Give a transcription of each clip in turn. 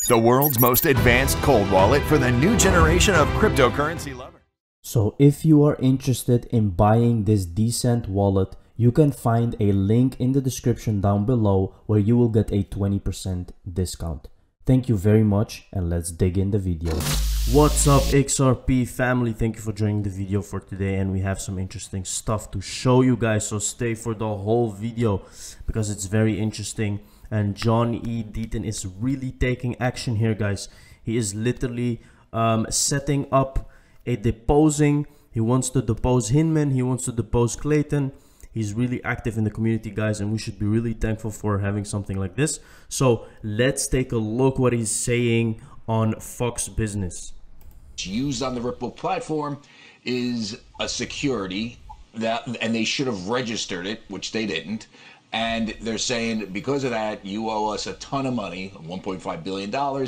the world's most advanced cold wallet for the new generation of cryptocurrency lovers. So if you are interested in buying this decent wallet, you can find a link in the description down below where you will get a 20% discount. Thank you very much, and let's dig in the video. What's up, XRP family? Thank you for joining the video for today, and we have some interesting stuff to show you guys, so stay for the whole video because it's very interesting. And John E. Deaton is really taking action here, guys. He is literally setting up a deposing. He wants to depose Hinman, he wants to depose Clayton. He's really active in the community, guys, and we should be really thankful for having something like this. So let's take a look what he's saying on Fox Business. Used on the Ripple platform is a security that, and they should have registered it, which they didn't. And they're saying because of that, you owe us a ton of money, $1.5 billion.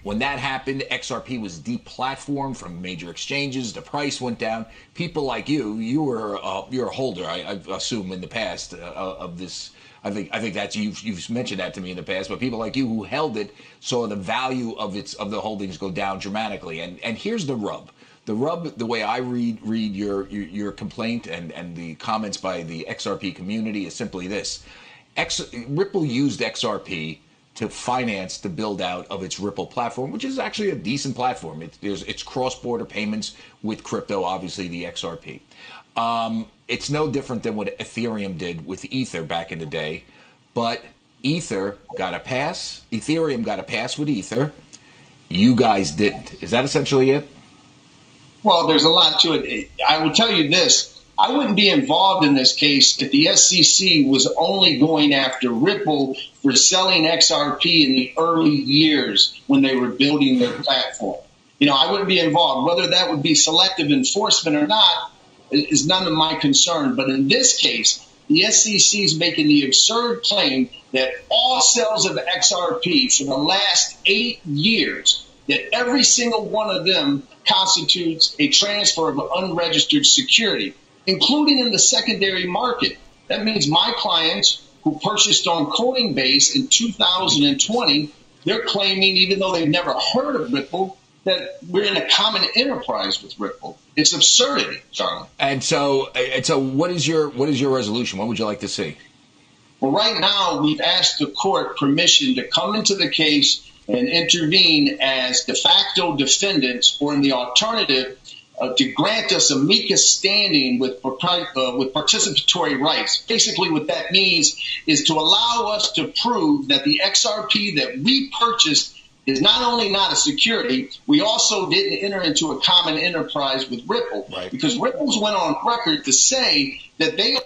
When that happened, XRP was deplatformed from major exchanges. The price went down. People like you're a holder, I assume, in the past of this. I think that's you've mentioned that to me in the past. But people like you who held it saw the value of the holdings go down dramatically. And here's the rub. The rub, the way I read your complaint and the comments by the XRP community is simply this: Ripple used XRP to finance the build out of its Ripple platform, which is actually a decent platform. It's cross-border payments with crypto, obviously the XRP. It's no different than what Ethereum did with Ether back in the day, but Ether got a pass. Ethereum got a pass with Ether. You guys didn't. Is that essentially it? Well, there's a lot to it. I will tell you this. I wouldn't be involved in this case if the SEC was only going after Ripple for selling XRP in the early years when they were building their platform. I wouldn't be involved. Whether that would be selective enforcement or not is none of my concern. But in this case, the SEC is making the absurd claim that all sales of XRP for the last 8 years, that every single one of them constitutes a transfer of unregistered security, including in the secondary market. That means my clients who purchased on Coinbase in 2020, they're claiming, even though they've never heard of Ripple, that we're in a common enterprise with Ripple. It's absurdity, Charlie. And so what is your resolution? What would you like to see? Well, right now we've asked the court permission to come into the case and intervene as de facto defendants, or in the alternative, to grant us amicus standing with participatory rights. Basically what that means is to allow us to prove that the XRP that we purchased is not only not a security, we also didn't enter into a common enterprise with Ripple. Right. Because Ripple's went on record to say that they...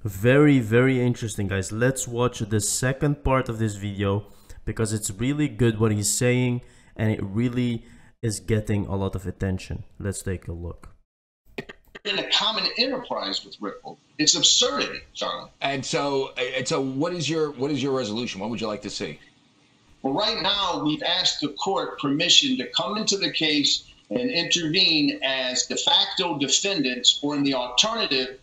Very, very interesting, guys. Let's watch the second part of this video because it's really good what he's saying, and it really is getting a lot of attention. Let's take a look. In a common enterprise with Ripple. It's absurdity, Charlie. And so what is your resolution? What would you like to see? Well, right now we've asked the court permission to come into the case and intervene as de facto defendants, or in the alternative,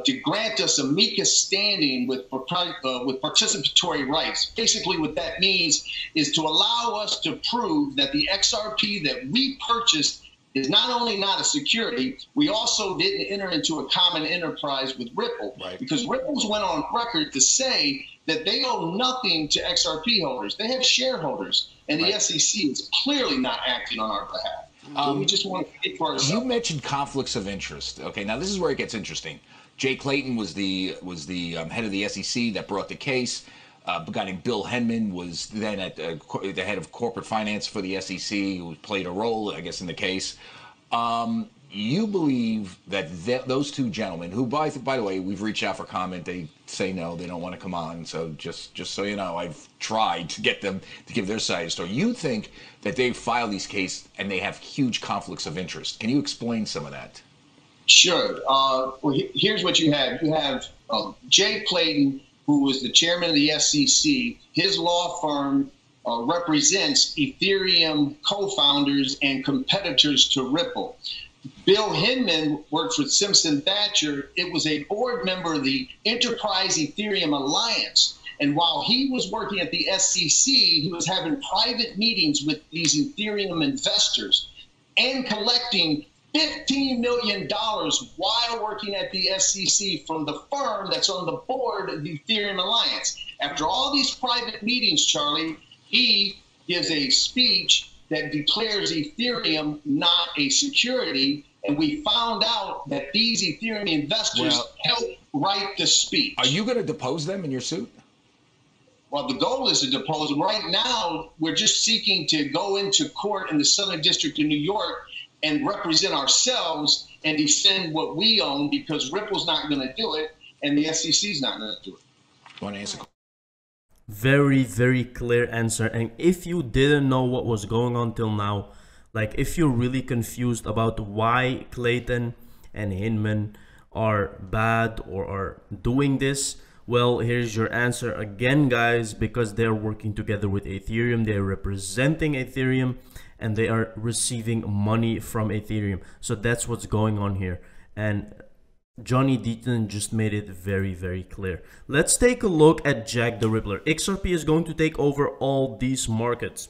to grant us amicus standing with participatory rights. Basically what that means is to allow us to prove that the XRP that we purchased is not only not a security, we also didn't enter into a common enterprise with Ripple. Right. Because Ripple's went on record to say that they owe nothing to XRP holders. They have shareholders, and the SEC is clearly not acting on our behalf. So we just want to speak for ourselves. You mentioned conflicts of interest. Okay, now this is where it gets interesting. Jay Clayton was the head of the SEC that brought the case. A guy named Bill Henman was then at the head of corporate finance for the SEC, who played a role, I guess, in the case. You believe that those two gentlemen, who by the way, we've reached out for comment, they say no, they don't want to come on. So just so you know, I've tried to get them to give their side of the story. You think that they filed these cases and they have huge conflicts of interest? Can you explain some of that? Sure. Well, here's what you have. You have Jay Clayton, who was the chairman of the SEC. His law firm represents Ethereum co-founders and competitors to Ripple. Bill Hinman worked for Simpson Thatcher. It was a board member of the Enterprise Ethereum Alliance. And while he was working at the SEC, he was having private meetings with these Ethereum investors and collecting $15 million while working at the SEC from the firm that's on the board of the Ethereum Alliance. After all these private meetings, Charlie, he gives a speech that declares Ethereum not a security. And we found out that these Ethereum investors helped write the speech. Are you going to depose them in your suit? Well, the goal is to depose them. Right now, we're just seeking to go into court in the Southern District of New York and represent ourselves and defend what we own, because Ripple's not going to do it and the SEC's not going to do it. Want to answer? Very, very clear answer. And if you didn't know what was going on till now, like if you're really confused about why Clayton and Hinman are bad or are doing this, well, here's your answer again, guys, because they're working together with Ethereum, they're representing Ethereum, and they are receiving money from Ethereum. So that's what's going on here. And Johnny Deaton just made it very, very clear. Let's take a look at Jack the Rippler. XRP is going to take over all these markets.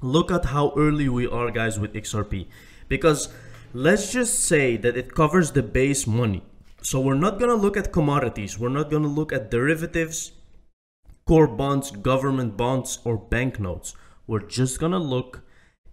Look at how early we are, guys, with XRP. Because let's just say that it covers the base money. So we're not going to look at commodities. We're not going to look at derivatives, core bonds, government bonds, or banknotes. We're just going to look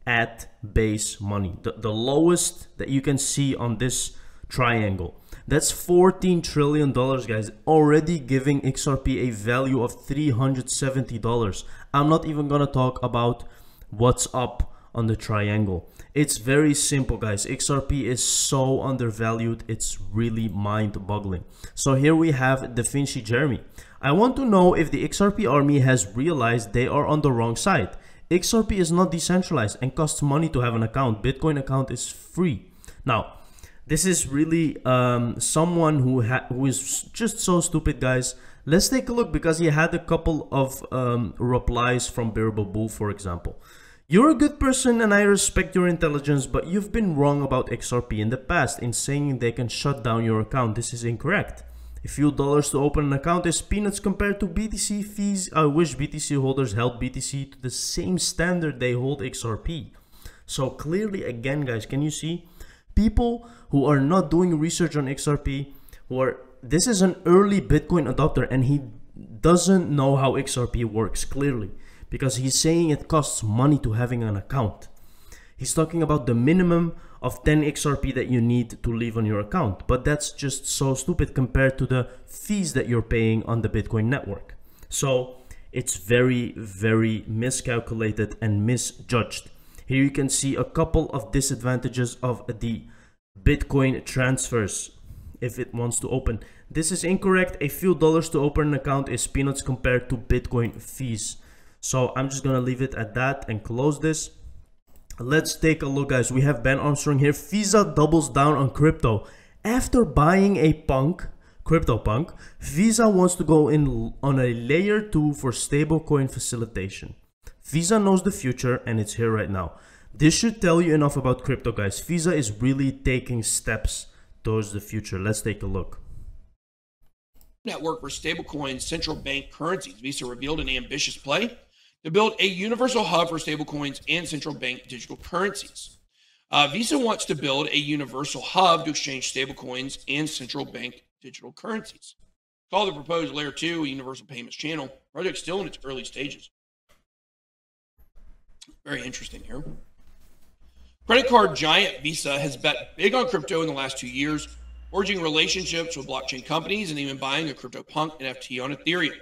at base money. The lowest that you can see on this triangle. That's $14 trillion, guys, already giving XRP a value of $370. I'm not even going to talk about what's up on the triangle. It's very simple, guys. XRP is so undervalued, it's really mind-boggling. So here we have Da Vinci Jeremy. I want to know if the XRP army has realized they are on the wrong side. XRP is not decentralized and costs money to have an account. Bitcoin account is free. Now, this is really someone who is just so stupid, guys. Let's take a look, because he had a couple of replies from Bearable Bull, for example. You're a good person and I respect your intelligence, but you've been wrong about XRP in the past in saying they can shut down your account. This is incorrect. A few dollars to open an account is peanuts compared to BTC fees. I wish BTC holders held BTC to the same standard they hold XRP. So clearly, again, guys, can you see? People who are not doing research on XRP, this is an early Bitcoin adopter and he doesn't know how XRP works, clearly, because he's saying it costs money to having an account. He's talking about the minimum of 10 XRP that you need to leave on your account, but that's just so stupid compared to the fees that you're paying on the Bitcoin network. So it's very, very miscalculated and misjudged. Here you can see a couple of disadvantages of the Bitcoin transfers if it wants to open. This is incorrect. A few dollars to open an account is peanuts compared to Bitcoin fees. So I'm just gonna leave it at that and close this. Let's take a look, guys. We have Ben Armstrong here. Visa doubles down on crypto. After buying a CryptoPunk, Visa wants to go in on a layer 2 for stablecoin facilitation. Visa knows the future and it's here right now. This should tell you enough about crypto, guys. Visa is really taking steps towards the future. Let's take a look. Network for stablecoin central bank currencies. Visa revealed an ambitious play to build a universal hub for stablecoins and central bank digital currencies. Visa wants to build a universal hub to exchange stablecoins and central bank digital currencies. Call the proposed Layer 2 a universal payments channel. Project still in its early stages. Very interesting here. Credit card giant Visa has bet big on crypto in the last 2 years, forging relationships with blockchain companies and even buying a CryptoPunk NFT on Ethereum.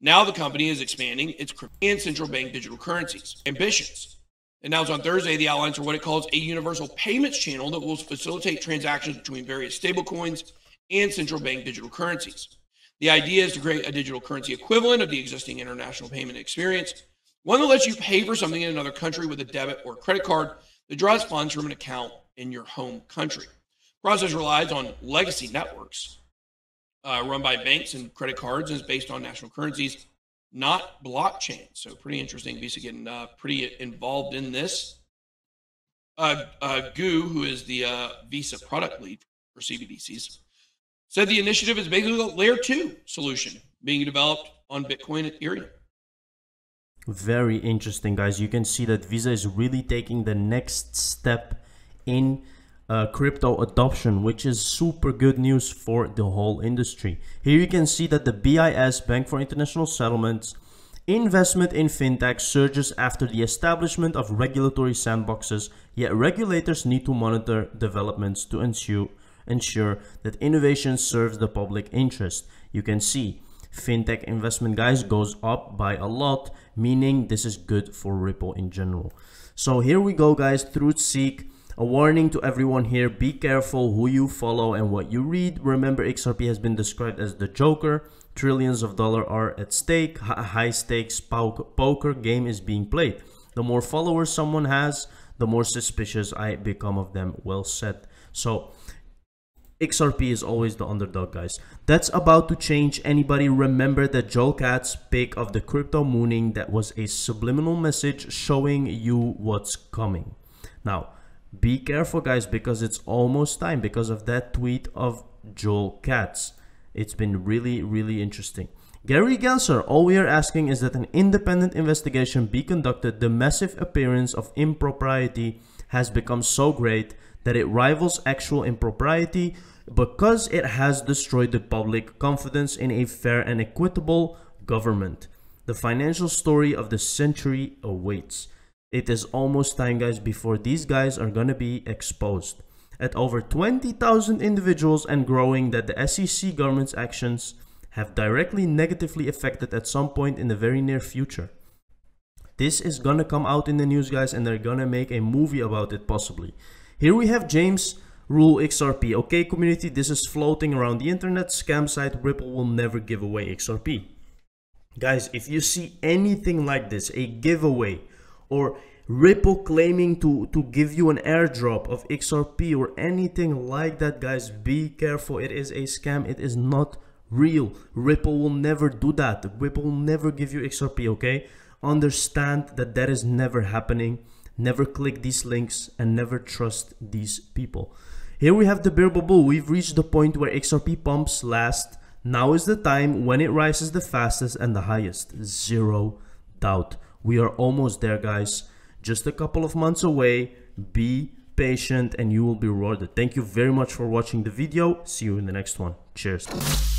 Now the company is expanding its crypto and central bank digital currencies ambitions. Announced on Thursday, the outlines are what it calls a universal payments channel that will facilitate transactions between various stablecoins and central bank digital currencies. The idea is to create a digital currency equivalent of the existing international payment experience, one that lets you pay for something in another country with a debit or credit card that draws funds from an account in your home country. The process relies on legacy networks run by banks and credit cards and is based on national currencies, not blockchain. So pretty interesting. Visa getting pretty involved in this. Gu, who is the Visa product lead for CBDCs, said the initiative is basically a layer 2 solution being developed on Bitcoin and Ethereum. Very interesting, guys. You can see that Visa is really taking the next step in crypto adoption, which is super good news for the whole industry. Here you can see that the BIS, Bank for International Settlements, investment in fintech surges after the establishment of regulatory sandboxes, yet regulators need to monitor developments to ensure that innovation serves the public interest. You can see fintech investment, guys, goes up by a lot, meaning this is good for Ripple in general. So here we go, guys. TruthSeek, a warning to everyone here: be careful who you follow and what you read. Remember, XRP has been described as the Joker. Trillions of dollars are at stake. High stakes poker game is being played. The more followers someone has, the more suspicious I become of them. Well said. So XRP is always the underdog, guys. That's about to change. Anybody remember that Joel Katz's pick of the crypto mooning? That was a subliminal message showing you what's coming. Now, be careful, guys, because it's almost time because of that tweet of Joel Katz. It's been really, really interesting. Gary Gensler, all we are asking is that an independent investigation be conducted. The massive appearance of impropriety has become so great that it rivals actual impropriety because it has destroyed the public confidence in a fair and equitable government. The financial story of the century awaits. It is almost time, guys, before these guys are gonna be exposed. At over 20,000 individuals and growing, that the SEC government's actions have directly negatively affected at some point in the very near future. This is gonna come out in the news, guys, and they're gonna make a movie about it possibly. Here we have James Rule XRP. Okay, community, this is floating around the internet. Scam site Ripple will never give away XRP. Guys, if you see anything like this, a giveaway, or Ripple claiming to give you an airdrop of XRP or anything like that, guys, be careful. It is a scam. It is not real. Ripple will never do that. Ripple will never give you XRP, okay? Understand that that is never happening. Never click these links and never trust these people. Here we have the bear bubble. We've reached the point where XRP pumps last. Now is the time when it rises the fastest and the highest. Zero doubt. We are almost there, guys. Just a couple of months away. Be patient and you will be rewarded. Thank you very much for watching the video. See you in the next one. Cheers.